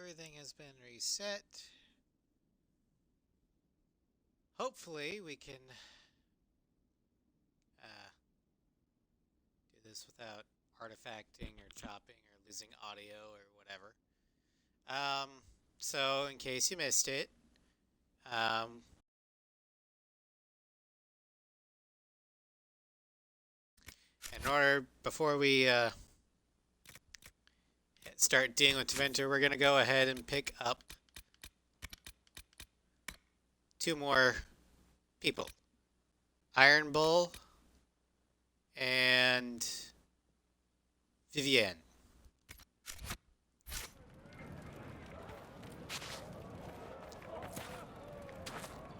everything has been reset. Hopefully we can do this without artifacting or chopping or losing audio or whatever. So in case you missed it, before we start dealing with Deventer, we're going to go ahead and pick up 2 more people. Iron Bull and Vivienne.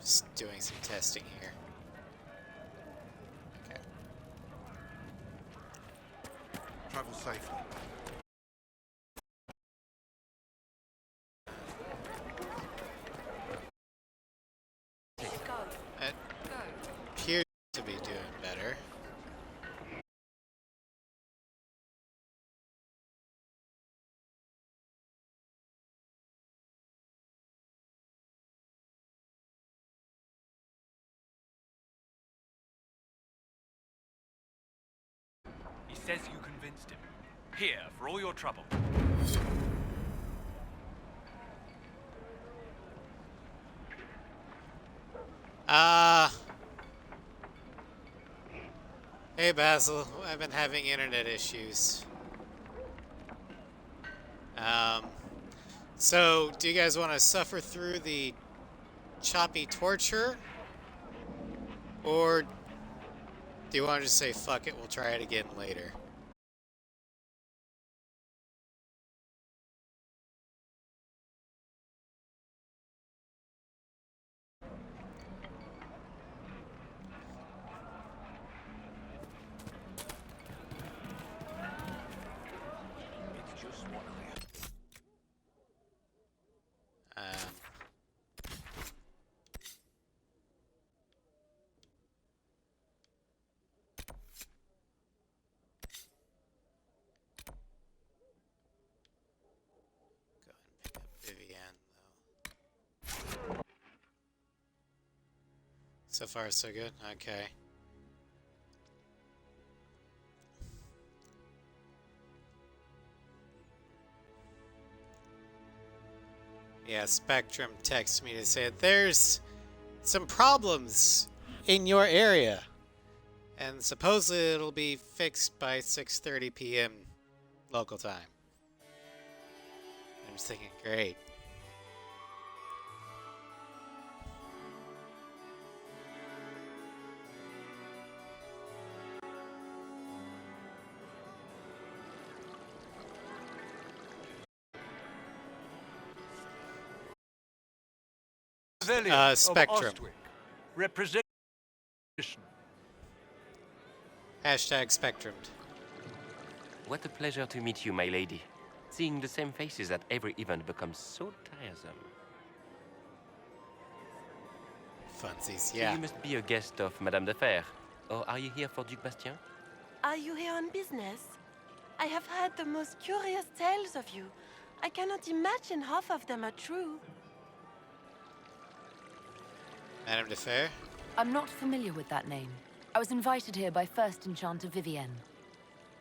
Just doing some testing here. Okay. Travel safely. That appears to be doing better. He says you convinced him. Here, for all your trouble. Hey Basil, I've been having internet issues. So do you guys want to suffer through the choppy torture? Or do you want to just say, fuck it, we'll try it again later? It's just what I have. Go ahead and pick up Vivienne, though. So far, so good? Okay. Yeah, Spectrum texted me to say there's some problems in your area. And supposedly it'll be fixed by 6:30 p.m. local time. I'm just thinking, great. Spectrum. Representation. Hashtag Spectrum. What a pleasure to meet you, my lady. Seeing the same faces at every event becomes so tiresome. Funsies, So yeah. you must be a guest of Madame de Fer. Or are you here for Duc Bastien? Are you here on business? I have heard the most curious tales of you. I cannot imagine half of them are true. Madame de Fer? I'm not familiar with that name. I was invited here by First Enchanter Vivienne.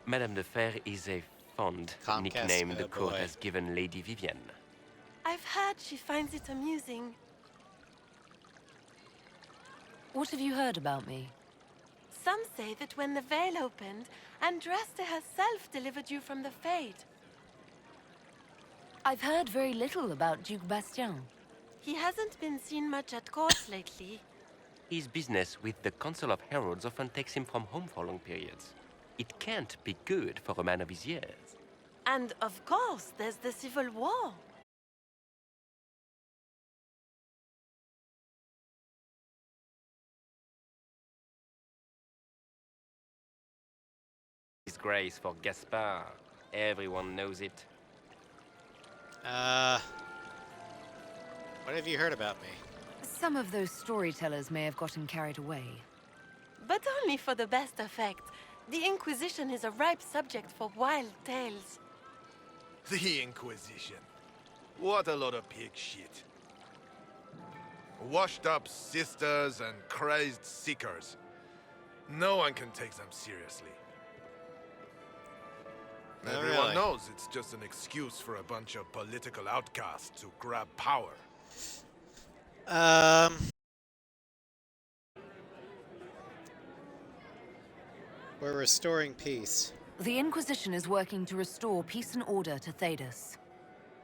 Madame de Fer is a fond Comcast nickname the court boy. has given Lady Vivienne. I've heard she finds it amusing. What have you heard about me? Some say that when the veil opened, Andraste herself delivered you from the Fate. I've heard very little about Duc Bastien. He hasn't been seen much at court lately. His business with the Council of Heralds often takes him from home for long periods. It can't be good for a man of his years. And of course, there's the Civil War. Disgrace for Gaspard. Everyone knows it. What have you heard about me? Some of those storytellers may have gotten carried away. But only for the best effect. The Inquisition is a ripe subject for wild tales. The Inquisition. What a load of pig shit. Washed up sisters and crazed seekers. No one can take them seriously. Oh, Everyone really? knows it's just an excuse for a bunch of political outcasts to grab power. We're restoring peace. The Inquisition is working to restore peace and order to Thedas.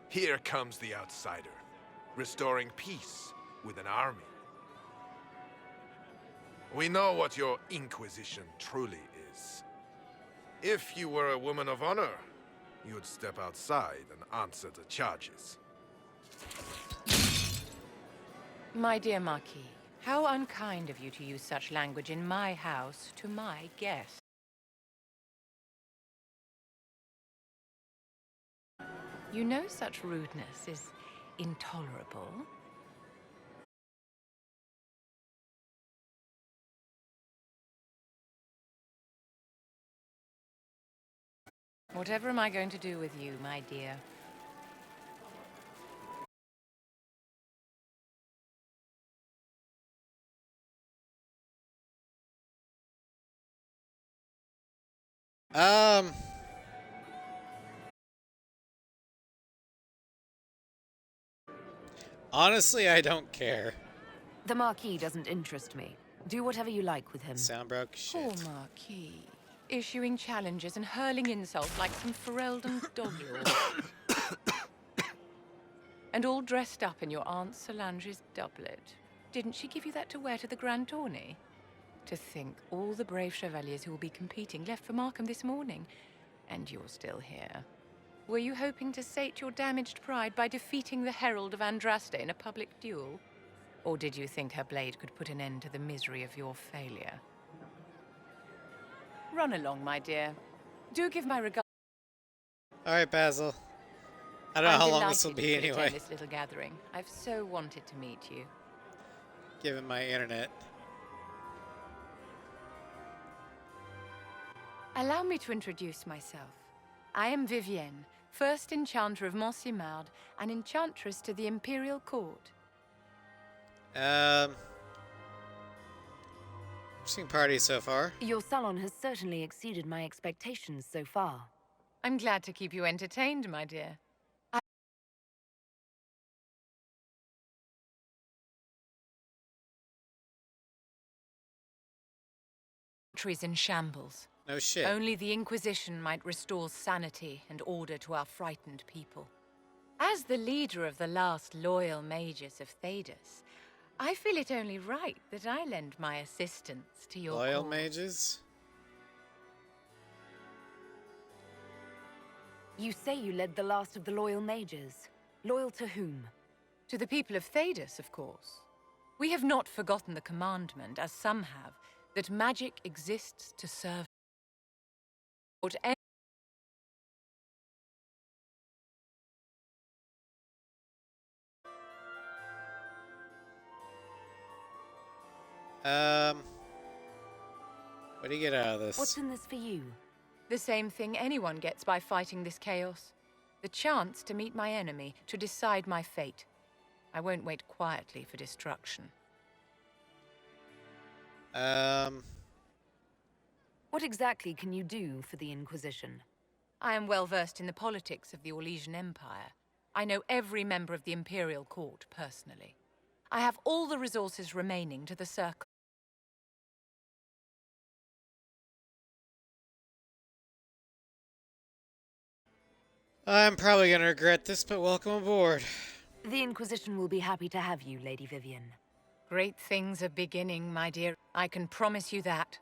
Here comes the outsider, restoring peace with an army. We know what your Inquisition truly is. If you were a woman of honor, you'd step outside and answer the charges. My dear Marquis, how unkind of you to use such language in my house to my guest. You know such rudeness is intolerable. Whatever am I going to do with you, my dear? Honestly, I don't care. The Marquis doesn't interest me. Do whatever you like with him. Sound broke? Poor Shit. Marquis. Issuing challenges and hurling insults like some Ferelden dog-lord. And all dressed up in your Aunt Solange's doublet. Didn't she give you that to wear to the Grand Tourney? To think all the brave chevaliers who will be competing left for Markham this morning, and you're still here. Were you hoping to sate your damaged pride by defeating the Herald of Andraste in a public duel? Or did you think her blade could put an end to the misery of your failure? Run along, my dear. Do give my regards. All right, Basil. I don't know how long this will be Attend anyway, this little gathering. I've so wanted to meet you. given my internet. Allow me to introduce myself. I am Vivienne, first Enchanter of Montsimard and Enchantress to the Imperial Court. Interesting party so far. Your salon has certainly exceeded my expectations so far. I'm glad to keep you entertained, my dear. Country's in shambles. No shit. Only the Inquisition might restore sanity and order to our frightened people. As the leader of the last loyal mages of Thedas, I feel it only right that I lend my assistance to your Loyal cause. mages? You say you led the last of the loyal mages. Loyal to whom? To the people of Thedas, of course. We have not forgotten the commandment, as some have, that magic exists to serve. What do you get out of this? What's in this for you? The same thing anyone gets by fighting this chaos. The chance to meet my enemy, to decide my fate. I won't wait quietly for destruction. What exactly can you do for the Inquisition? I am well versed in the politics of the Orlesian Empire. I know every member of the Imperial Court personally. I have all the resources remaining to the Circle. I'm probably gonna regret this, but welcome aboard. The Inquisition will be happy to have you, Lady Vivienne. Great things are beginning, my dear. I can promise you that.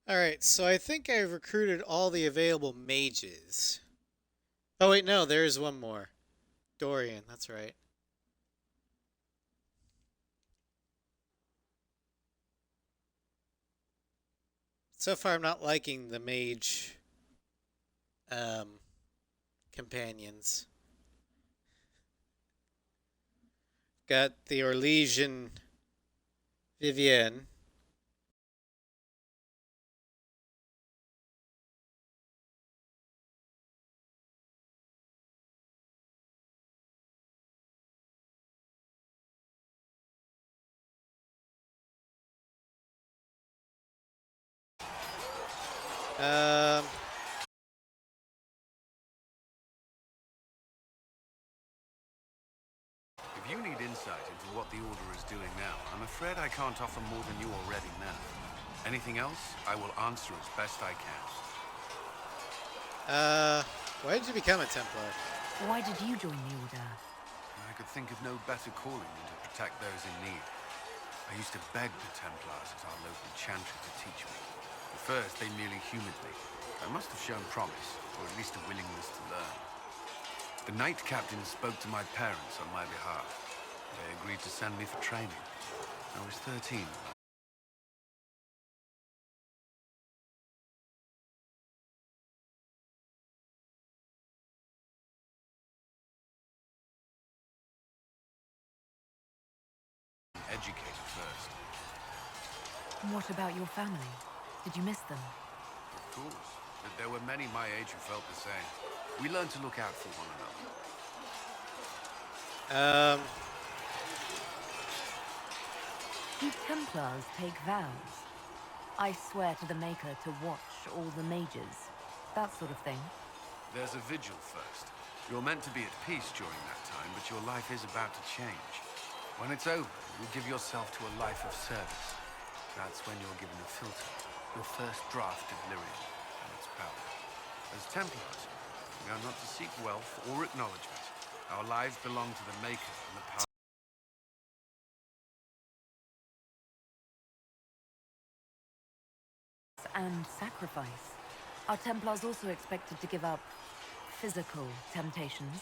Alright, so I think I've recruited all the available mages. Oh wait, no, there is one more. Dorian, that's right. So far, I'm not liking the mage companions. Got the Orlesian Vivienne. Um, If you need insight into what the Order is doing now, I'm afraid I can't offer more than you already know. Anything else, I will answer as best I can. why did you become a Templar? Why did you join the Order? I could think of no better calling than to protect those in need. I used to beg the Templars at our local chantry to teach me. At first, they merely humored me. I must have shown promise, or at least a willingness to learn. The Knight Captain spoke to my parents on my behalf. They agreed to send me for training. I was 13. Educated first. What about your family? Did you miss them? Of course. But there were many my age who felt the same. We learned to look out for one another. Do Templars take vows? I swear to the Maker to watch all the mages. That sort of thing. There's a vigil first. You're meant to be at peace during that time, but your life is about to change. When it's over, you'll give yourself to a life of service. That's when you're given a filter, your first draft of Lyrium and its power. As Templars, we are not to seek wealth or acknowledgement. Our lives belong to the Maker and the power. And sacrifice. Are Templars also expected to give up physical temptations?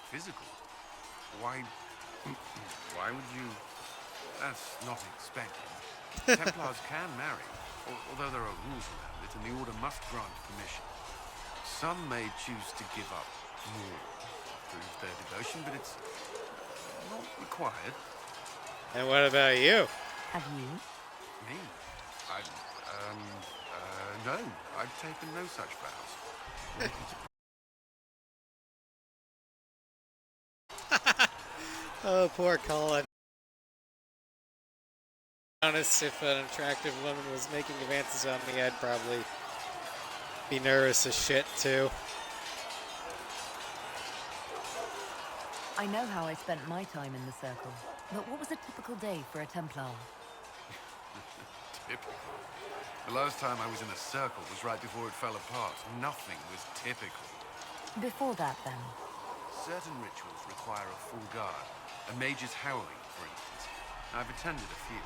Physical? Why... Why would you... That's not expected. Templars can marry, although there are rules around it, and the Order must grant permission. Some may choose to give up more to prove their devotion, but it's not required. And what about you? Have you? Me? No, I've taken no such vows. Oh, poor Colin. Honest, if an attractive woman was making advances on me, I'd probably be nervous as shit too. I know how I spent my time in the Circle, but what was a typical day for a Templar? Typical. The last time I was in a circle was right before it fell apart. Nothing was typical. Before that, then? Certain rituals require a full guard. A mage's howling, for instance. I've attended a few.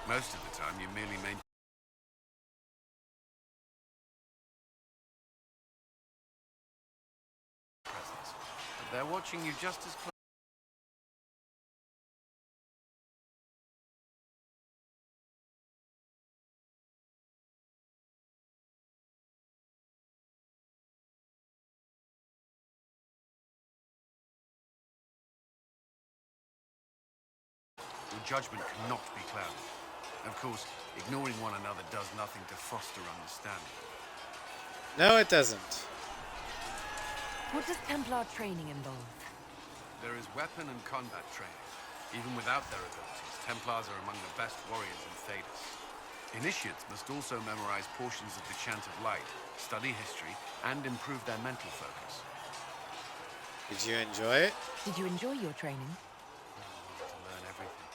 Most of the time, you merely maintain presence. But they're watching you just as closely. Your judgment cannot be clouded. Of course, ignoring one another does nothing to foster understanding. No, it doesn't. What does Templar training involve? There is weapon and combat training. Even without their abilities, Templars are among the best warriors in Thedas. Initiates must also memorize portions of the Chant of Light, study history, and improve their mental focus. Did you enjoy it? Did you enjoy your training? To learn everything.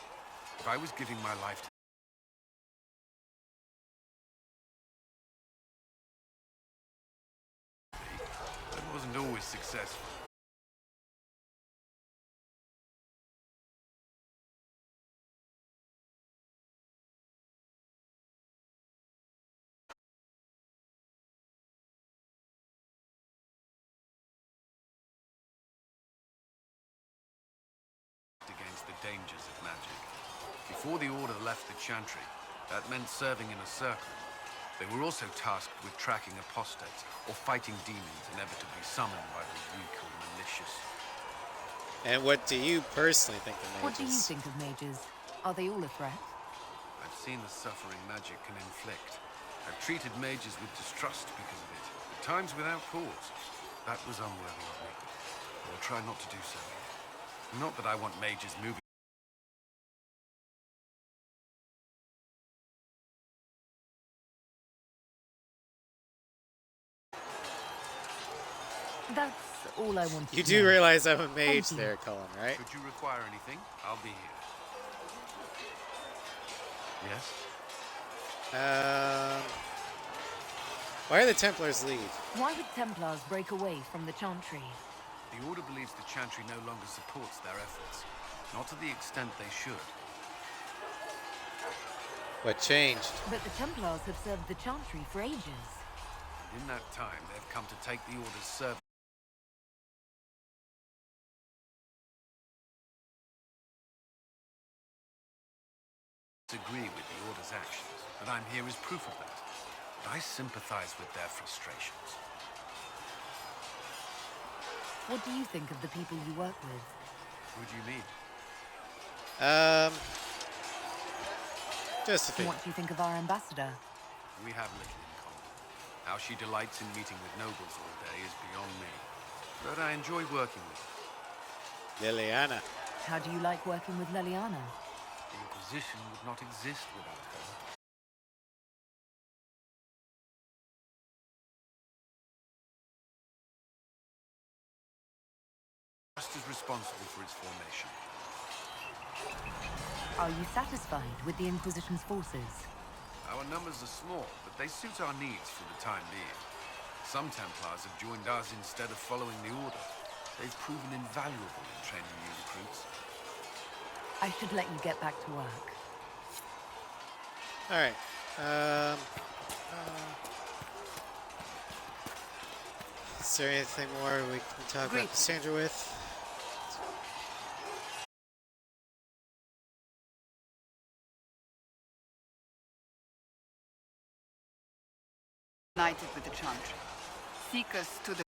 If I was giving my life to that wasn't always successful. Against the dangers of magic. Before the Order left the Chantry, that meant serving in a circle. They were also tasked with tracking apostates or fighting demons inevitably summoned by the weak or malicious. And what do you personally think of What do you mages? think of mages? Are they all a threat? I've seen the suffering magic can inflict. I've treated mages with distrust because of it, at times without cause. That was unworthy of me. I will try not to do so. Not that I want mages moving. That's all I wanted You to do know. realize I'm a mage Thank you. there, Cullen, right? Should you require anything, I'll be here. Yes? Why are the Templars lead? Why would Templars break away from the Chantry? The Order believes the Chantry no longer supports their efforts. Not to the extent they should. What changed? But the Templars have served the Chantry for ages. And in that time, they've come to take the Order's service. Disagree with the Order's actions, but I'm here as proof of that. But I sympathize with their frustrations. What do you think of the people you work with? Who do you mean? Josephine. What do you think of our ambassador? We have little in common. How she delights in meeting with nobles all day is beyond me. But I enjoy working with her. Liliana. How do you like working with Liliana? The Inquisition would not exist without her. Just as responsible for its formation. Are you satisfied with the Inquisition's forces? Our numbers are small, but they suit our needs for the time being. Some Templars have joined us instead of following the Order. They've proven invaluable in training new recruits. I should let you get back to work. All right. Is there anything more we can talk about Cassandra with? United with the Chantry. Seek us to the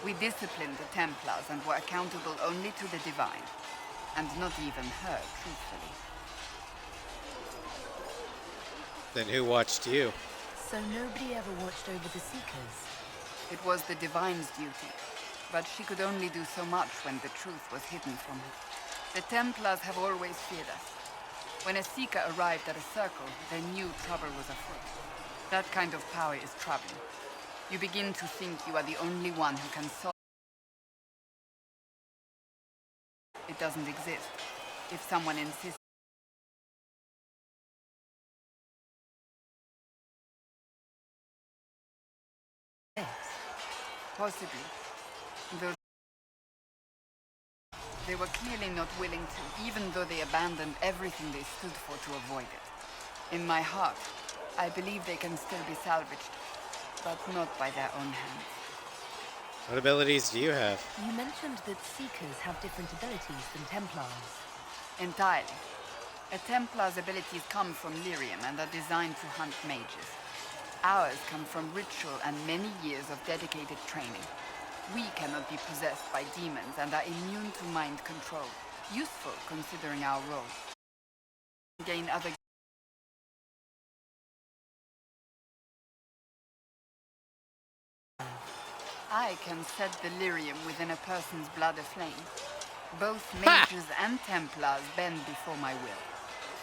We disciplined the Templars and were accountable only to the Divine. And not even her, truthfully. Then who watched you? So nobody ever watched over the Seekers? It was the Divine's duty. But she could only do so much when the truth was hidden from her. The Templars have always feared us. When a Seeker arrived at a circle, they knew trouble was afoot. That kind of power is troubling. You begin to think you are the only one who can solve. It doesn't exist. If someone insists. Yes. Possibly. Though they were clearly not willing to, even though they abandoned everything they stood for to avoid it. In my heart, I believe they can still be salvaged, but not by their own hands. What abilities do you have? You mentioned that Seekers have different abilities than Templars. Entirely. A Templar's abilities come from lyrium and are designed to hunt mages. Ours come from ritual and many years of dedicated training. We cannot be possessed by demons and are immune to mind control. Useful considering our role. Gain other. I can set the lyrium within a person's blood aflame. Both mages and Templars bend before my will.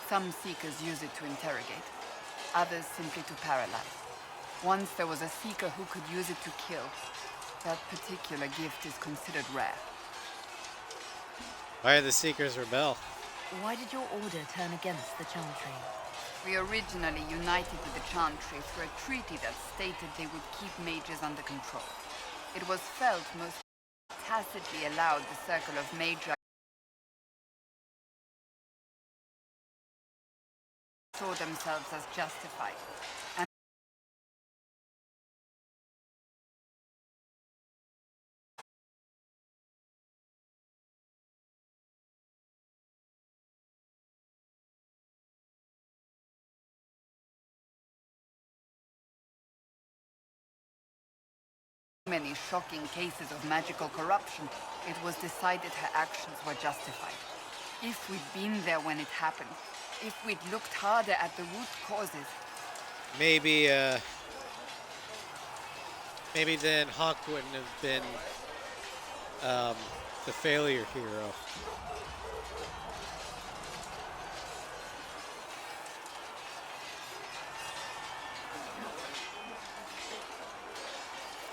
Some Seekers use it to interrogate, others simply to paralyze. Once there was a Seeker who could use it to kill. That particular gift is considered rare. Why did the Seekers rebel? Why did your order turn against the Chantry? We originally united with the Chantry through a treaty that stated they would keep mages under control. It was felt most tacitly allowed the circle of Magi saw themselves as justified. And many shocking cases of magical corruption, it was decided her actions were justified. If we'd been there when it happened, if we'd looked harder at the root causes, maybe then Hawk wouldn't have been the failure hero.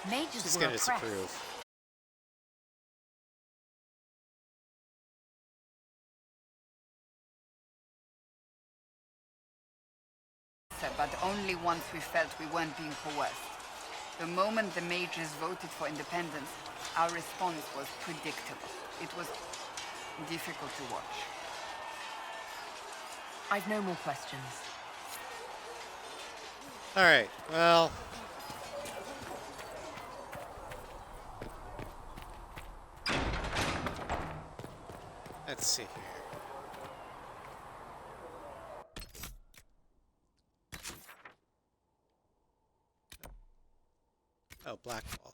Mages She's were gonna oppressed. disapprove. but only once we felt we weren't being coerced. The moment the Mages voted for independence, our response was predictable. It was difficult to watch. I've no more questions. All right. Well. Let's see here. Oh, Blackwall.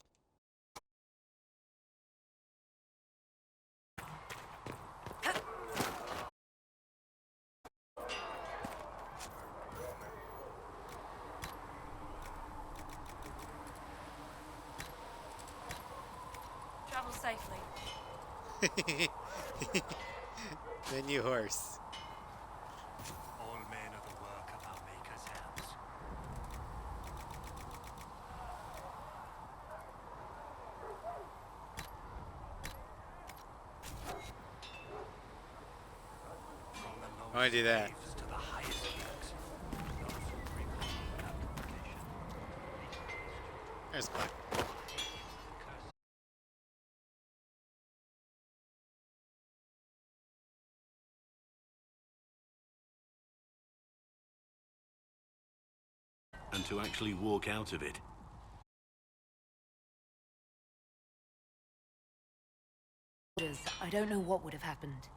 Travel safely. The new horse. All men are the work of our Maker's hands. From the I wanna do that. lowest to the highest ranks, those who bring home without competition. There's Black. And to actually walk out of it. I don't know what would have happened.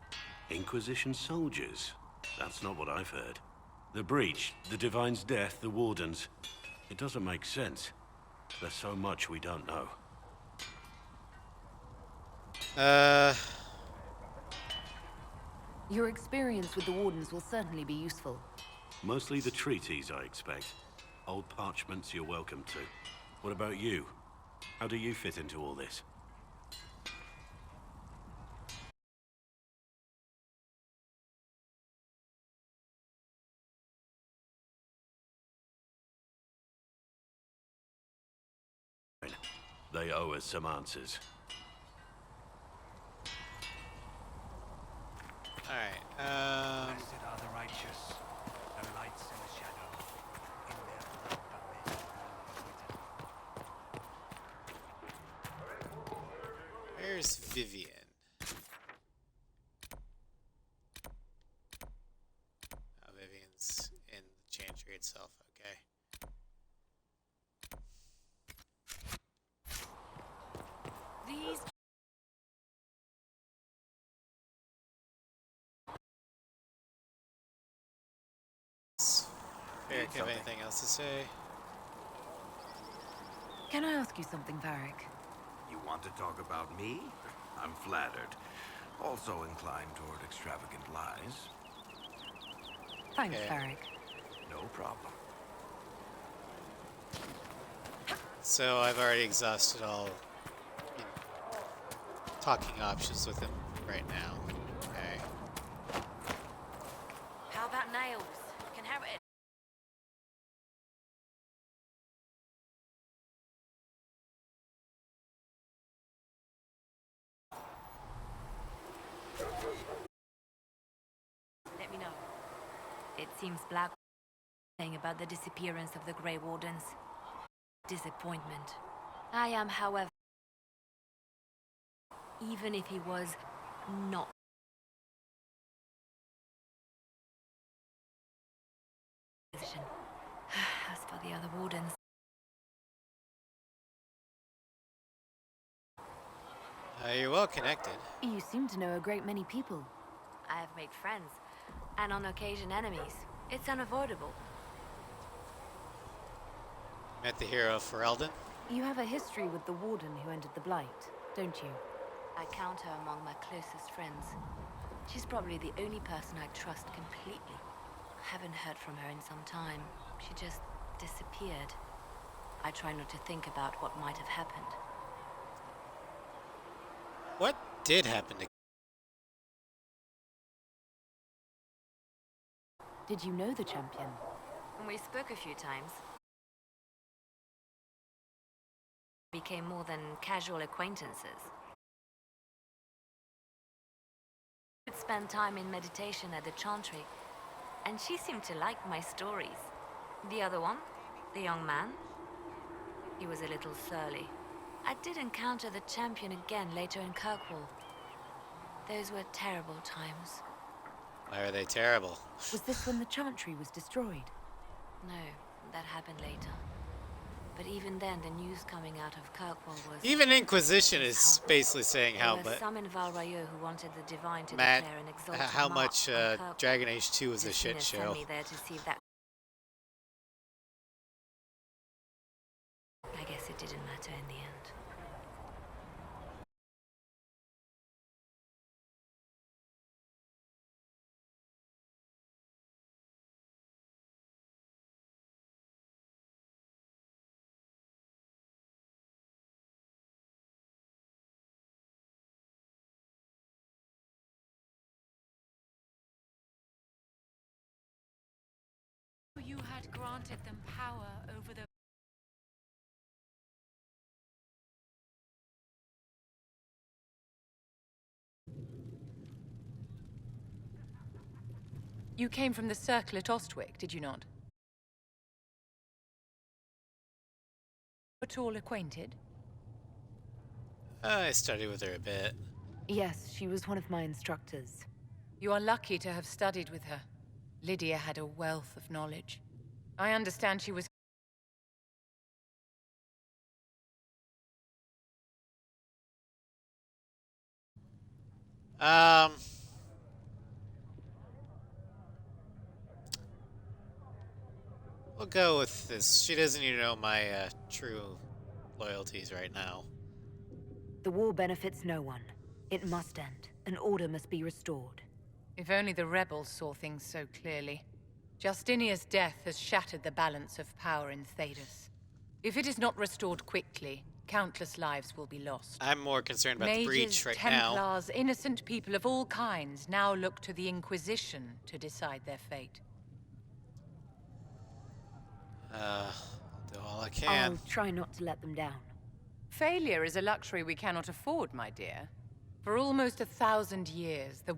Inquisition soldiers? That's not what I've heard. The breach, the Divine's death, the Wardens. It doesn't make sense. There's so much we don't know. Your experience with the Wardens will certainly be useful. Mostly the treaties, I expect. Old parchments you're welcome to. What about you? How do you fit into all this? They owe us some answers. Alright, Blessed are the righteous, their lights in the shadow, in their blood the men where's Vivian? Oh, Vivian's in the chantry itself, okay. These Varric have anything else to say? Can I ask you something, Varric? You want to talk about me? I'm flattered. Also inclined toward extravagant lies. Thanks, Okay. Varric. No problem. So I've already exhausted all talking options with him right now. Okay. How about nails? Can have it. Let me know. It seems Black saying about the disappearance of the Grey Wardens. Disappointment. I am, however, even if he was not. As for the other wardens, You're well connected. you seem to know a great many people. I have made friends, and on occasion enemies. It's unavoidable. Met the hero Ferelden. You have a history with the warden who entered the Blight, don't you? I count her among my closest friends. She's probably the only person I trust completely. I haven't heard from her in some time. She just disappeared. I try not to think about what might have happened. What did happen to... Did you know the champion? We spoke a few times. Became more than casual acquaintances. We'd spend time in meditation at the chantry, and she seemed to like my stories. The other one, the young man, he was a little surly. I did encounter the champion again later in Kirkwall. Those were terrible times. Why are they terrible? Was this when the chantry was destroyed? No, that happened later. But even then, the news coming out of Kirkwall was... Even Inquisition is basically saying how, There were but some in Val Rayo who wanted the divine to Matt, declare an exalted how mark much on Kirkwall. Dragon Age 2 was a shit Justina show. sent me there to see if that... I guess it didn't matter in the end. You had granted them power over the... You came from the Circle at Ostwick, did you not? At all acquainted? I studied with her a bit. Yes, she was one of my instructors. You are lucky to have studied with her. Lydia had a wealth of knowledge. I understand she was... We'll go with this. She doesn't even know my true loyalties right now. The war benefits no one. It must end, and order must be restored. If only the rebels saw things so clearly. Justinia's death has shattered the balance of power in Thedas. If it is not restored quickly, countless lives will be lost. I'm more concerned about the Mages, breach right now. Templars, innocent people of all kinds now look to the Inquisition to decide their fate. I'll do all I can. I'll try not to let them down. Failure is a luxury we cannot afford, my dear. For almost 1,000 years, the...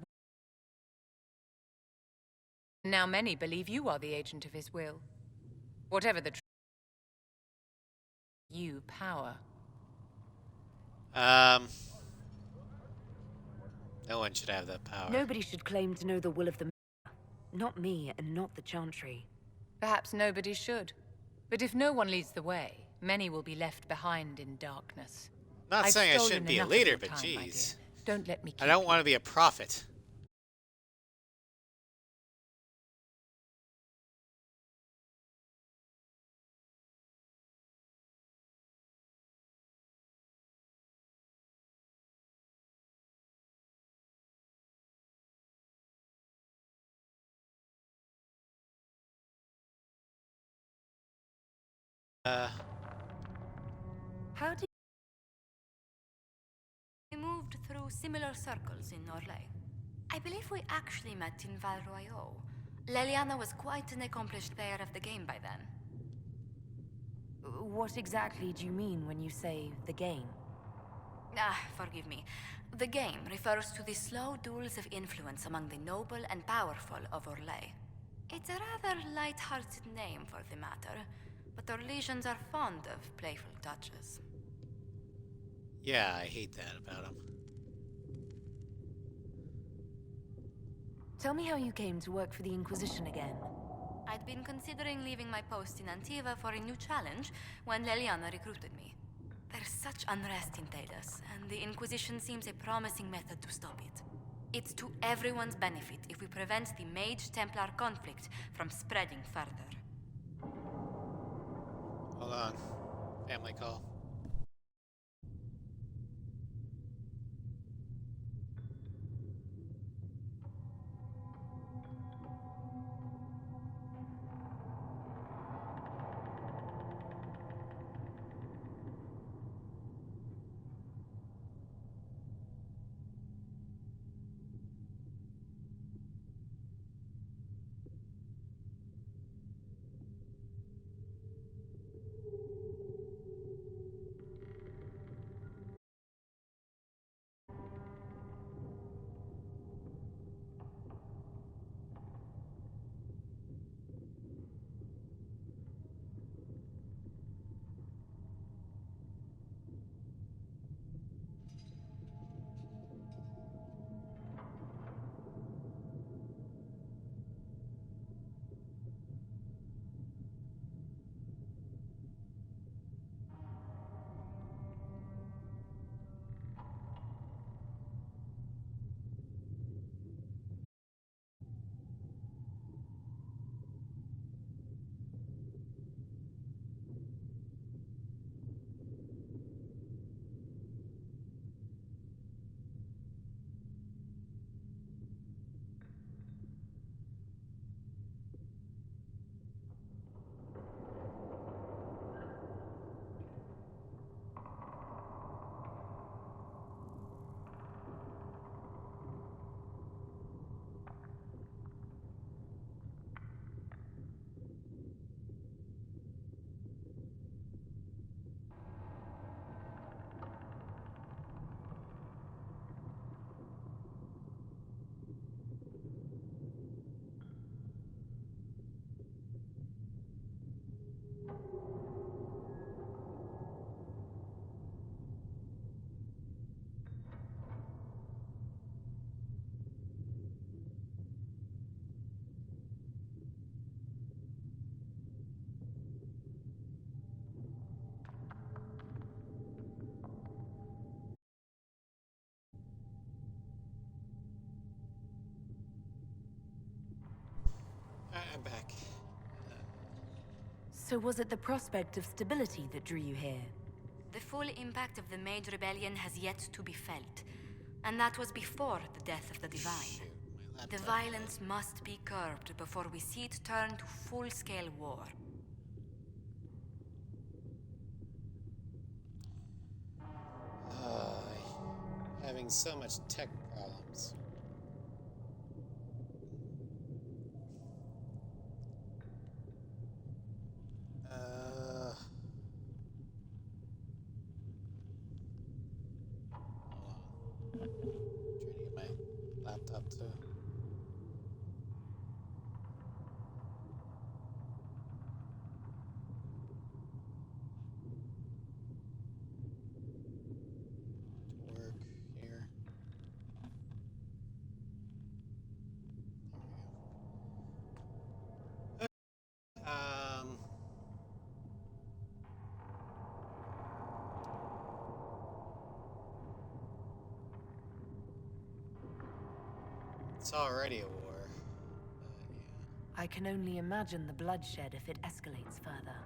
Now many believe you are the agent of his will. Whatever the truth, you power. No one should have that power. Nobody should claim to know the will of the... Not me, and not the Chantry. Perhaps nobody should. But if no one leads the way, many will be left behind in darkness. Not I've saying I stolen shouldn't be a enough of leader, your but time, my geez. dear. Don't let me keep I don't you. want to be a prophet. How do We moved through similar circles in Orlais. I believe we actually met in Val Royeaux. Leliana was quite an accomplished player of the game by then. What exactly do you mean when you say the game? Forgive me. The game refers to the slow duels of influence among the noble and powerful of Orlais. It's a rather light-hearted name for the matter, but Orlesians are fond of playful touches. Yeah, I hate that about him. Tell me how you came to work for the Inquisition again. I'd been considering leaving my post in Antiva for a new challenge when Leliana recruited me. There's such unrest in Talos, and the Inquisition seems a promising method to stop it. It's to everyone's benefit if we prevent the Mage-Templar conflict from spreading further. Hold on. Family call. I'm back. So was it the prospect of stability that drew you here? The full impact of the Mage Rebellion has yet to be felt, and that was before the death of the Divine. Shoot, The violence must be curbed before we see it turn to full-scale war. Having so much tech problems. Hold on. Trying to get my laptop too. Work here. There we go. It's already a war. I can only imagine the bloodshed if it escalates further.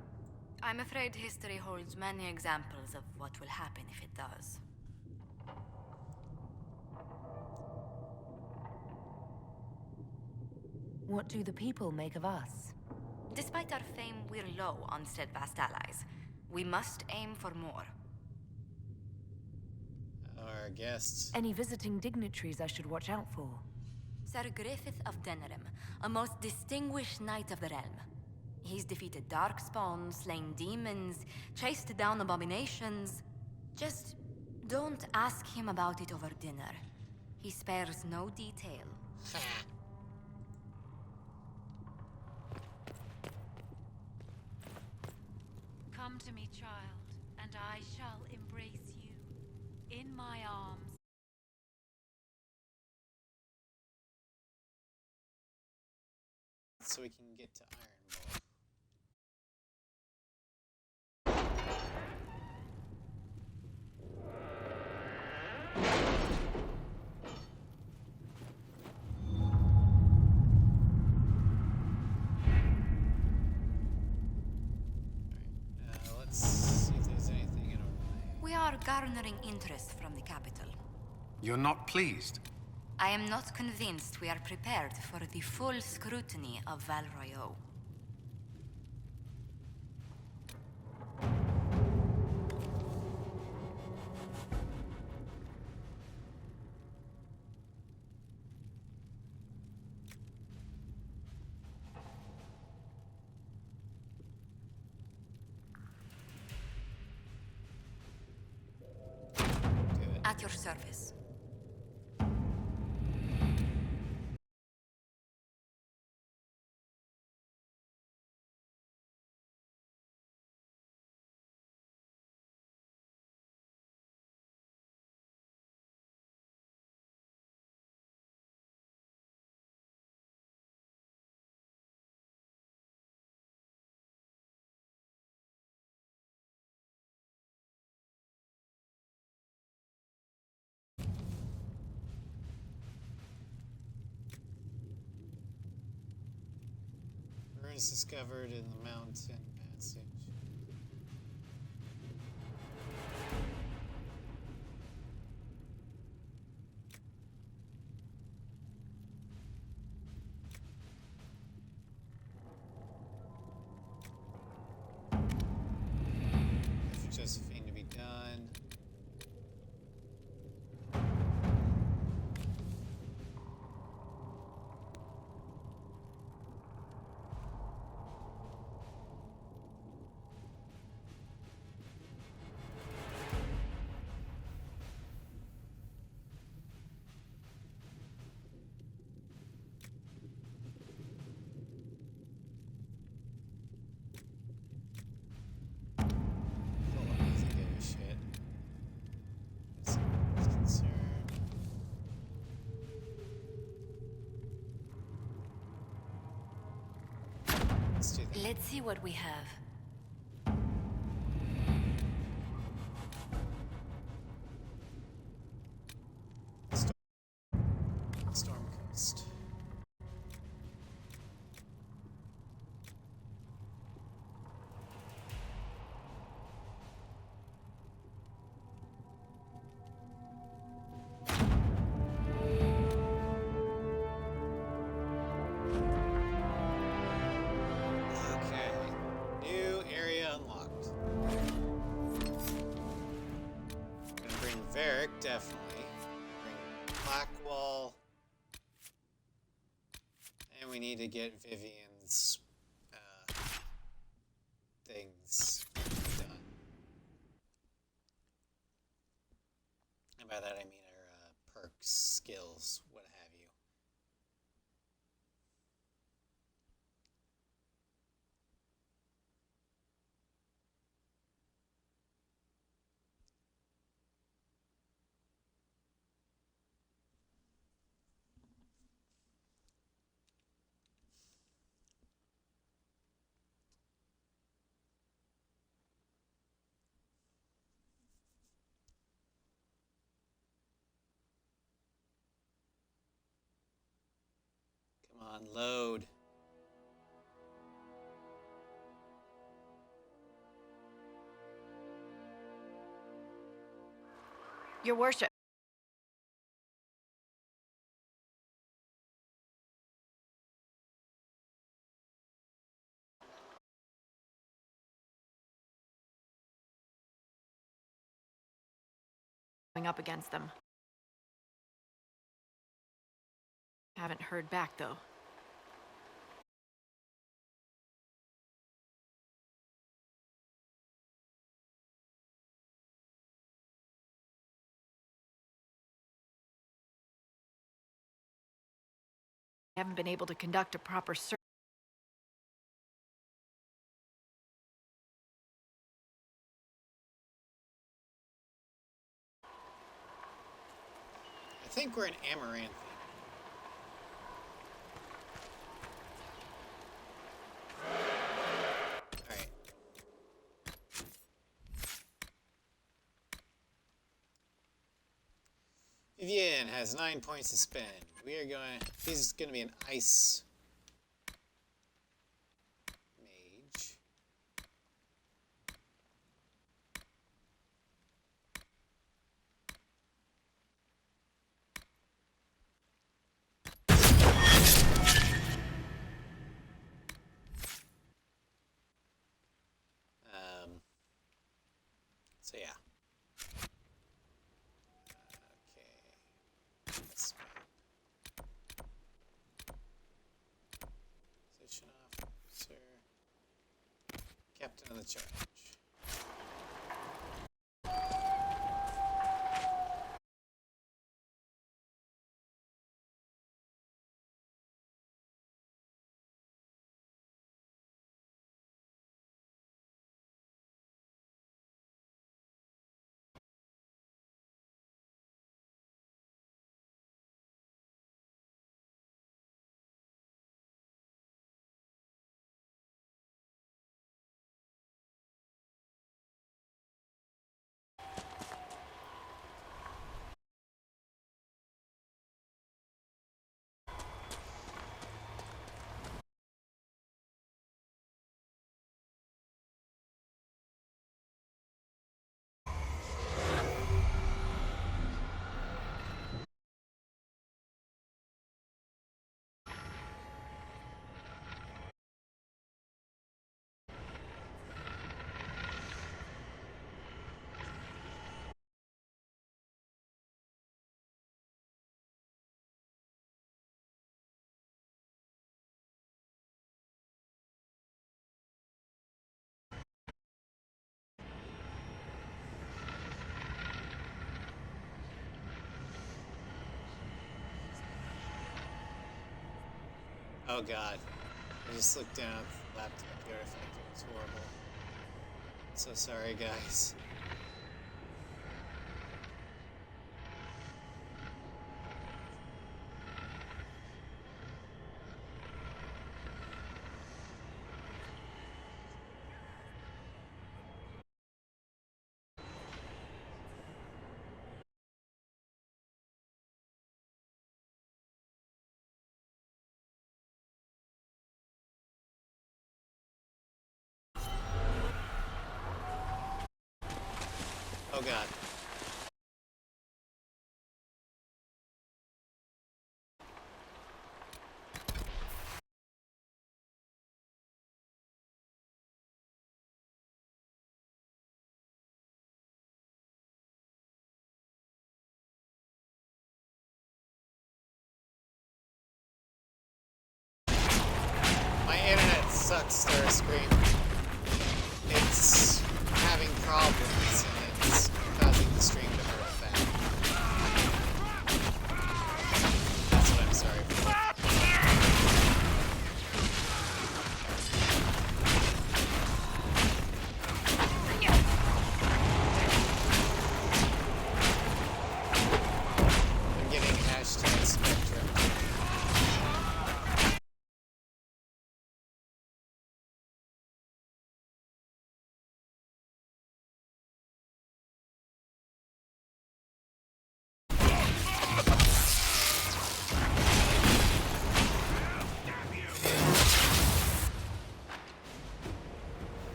I'm afraid history holds many examples of what will happen if it does. What do the people make of us? Despite our fame, we're low on steadfast allies. We must aim for more. Our guests. Any visiting dignitaries I should watch out for? Sir Griffith of Denerim, a most distinguished knight of the realm. He's defeated darkspawn, slain demons, chased down abominations. Just don't ask him about it over dinner. He spares no detail. Come to me, child, and I shall embrace you in my arms. so we can get to Iron Bull. Let's see if there's anything in our way. We are garnering interest from the capital. You're not pleased? I am not convinced we are prepared for the full scrutiny of Val Royeaux. At your service. Ruins discovered in the mountain passage. For Josephine to be done. Let's see what we have. Storm Coast. Definitely. Bring Blackwall. And we need to get Vivian's things done. And by that I mean her perks, skills, what have you. Come on, load. Your worship. Up against them. Haven't heard back though. Haven't been able to conduct a proper search. I think we're in Amaranth. has 9 points to spend. We are going. He's going to be an ice mage. So yeah. Okay. Let's position officer. Captain of the charge. Oh god. I just looked down at the laptop, the artifact. It was horrible. So sorry, guys. Oh god. My internet sucks, Starscream. It's having problems and it's causing the stream to artifact. That's what I'm sorry for. I'm getting hashtag Spectrum.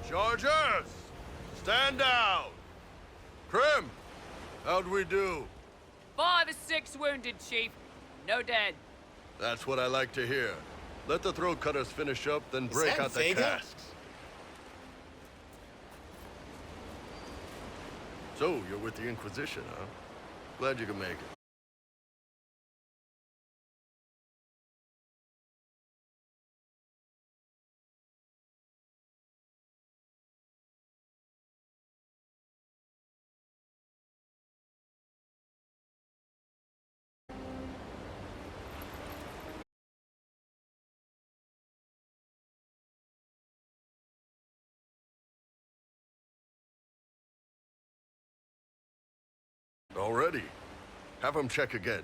Chargers! Stand down! Krim! How'd we do? 5 or 6 wounded, Chief. No dead. That's what I like to hear. Let the throat cutters finish up, then break out the Vega? casks. So, you're with the Inquisition, huh? Glad you could make it. Already? Have them check again.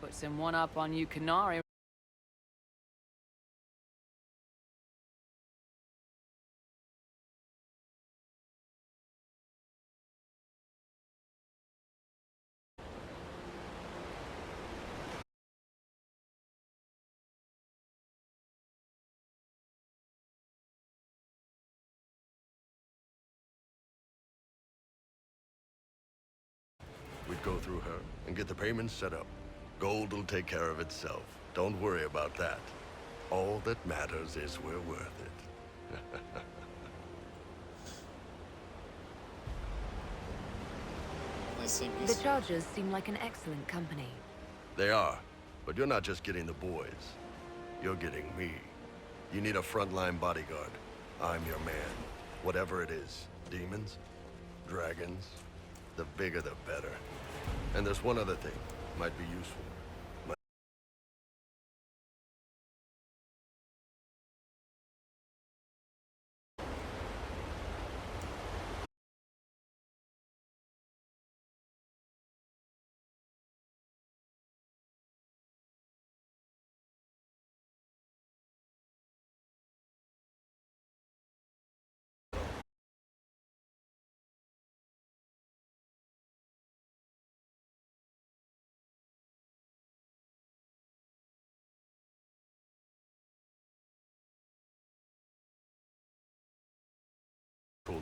Puts him one up on you, Canary. go through her and get the payments set up. Gold will take care of itself. Don't worry about that. All that matters is we're worth it. The Chargers seem like an excellent company. They are, but you're not just getting the boys. You're getting me. You need a frontline bodyguard. I'm your man. Whatever it is. Demons? Dragons? The bigger the better. And there's one other thing. Might be useful.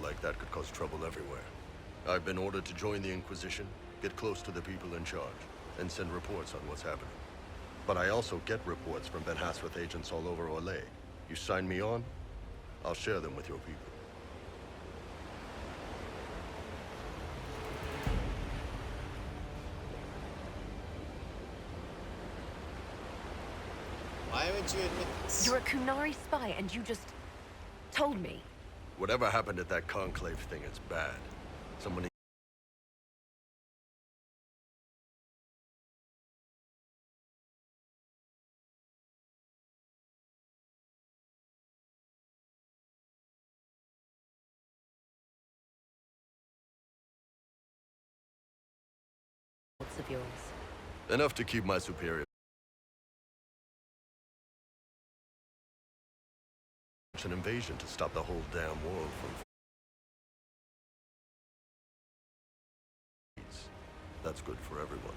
Like that could cause trouble everywhere. I've been ordered to join the Inquisition, get close to the people in charge, and send reports on what's happening. But I also get reports from Ben Hasrath agents all over Orlais. You sign me on, I'll share them with your people. Why would you admit this? You're a Kunari spy and you just told me. Whatever happened at that conclave thing is bad. Someone Of yours. enough to keep my superior. An invasion to stop the whole damn world from. That's good for everyone.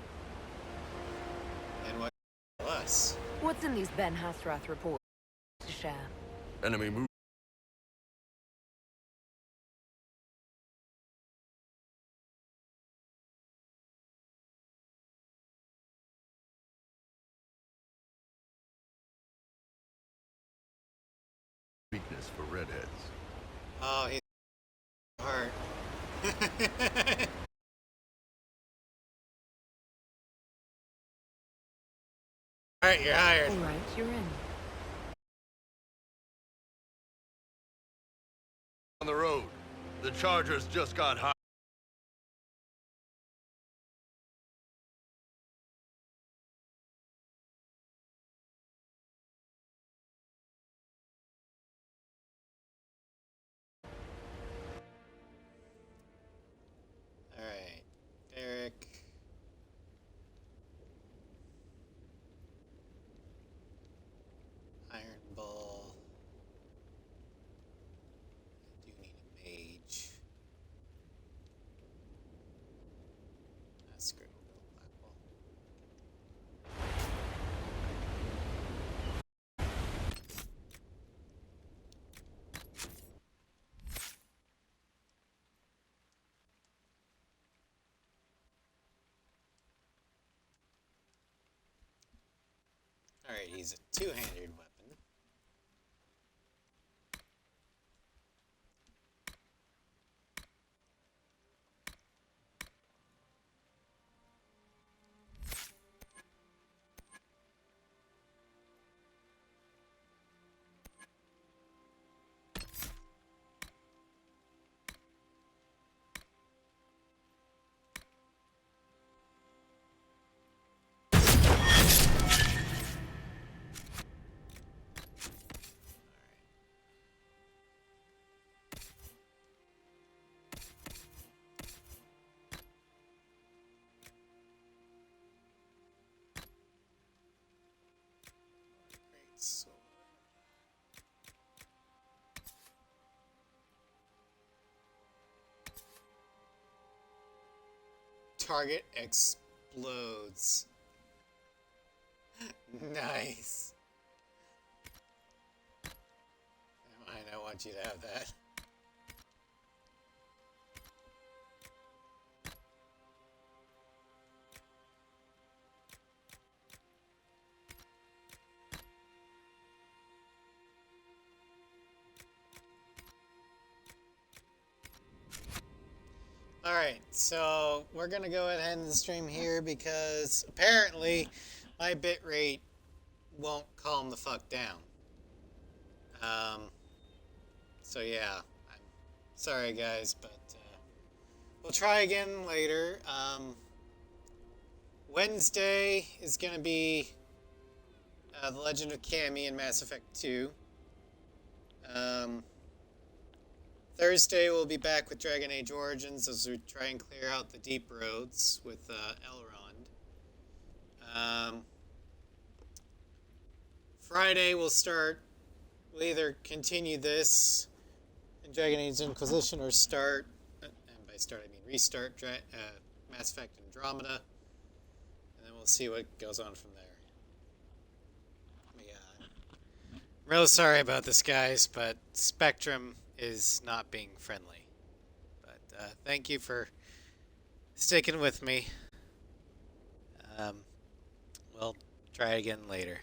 And what us? What's in these Ben Hasrath reports to share? Enemy move. Weakness for redheads. Oh, he's hard. Alright, you're hired. All right, you're in. On the road. The Chargers just got hot. Alright, Derek. Iron Ball. I do need a mage. Screw it, we'll go Black Ball. Alright, he's a two-handed weapon. Great sword. Target explodes. Nice. I want you to have that. Alright, so we're gonna go ahead and stream here because apparently my bitrate won't calm the fuck down. So yeah, I'm sorry guys, but we'll try again later. Wednesday is gonna be The Legend of Cammy in Mass Effect 2. Thursday we'll be back with Dragon Age Origins as we try and clear out the deep roads with Elrond. Friday we'll either continue this in Dragon Age Inquisition or start, and by start I mean restart Mass Effect Andromeda, and then we'll see what goes on from there. Yeah, I'm real sorry about this, guys, but Spectrum is not being friendly. But thank you for sticking with me. We'll try again later.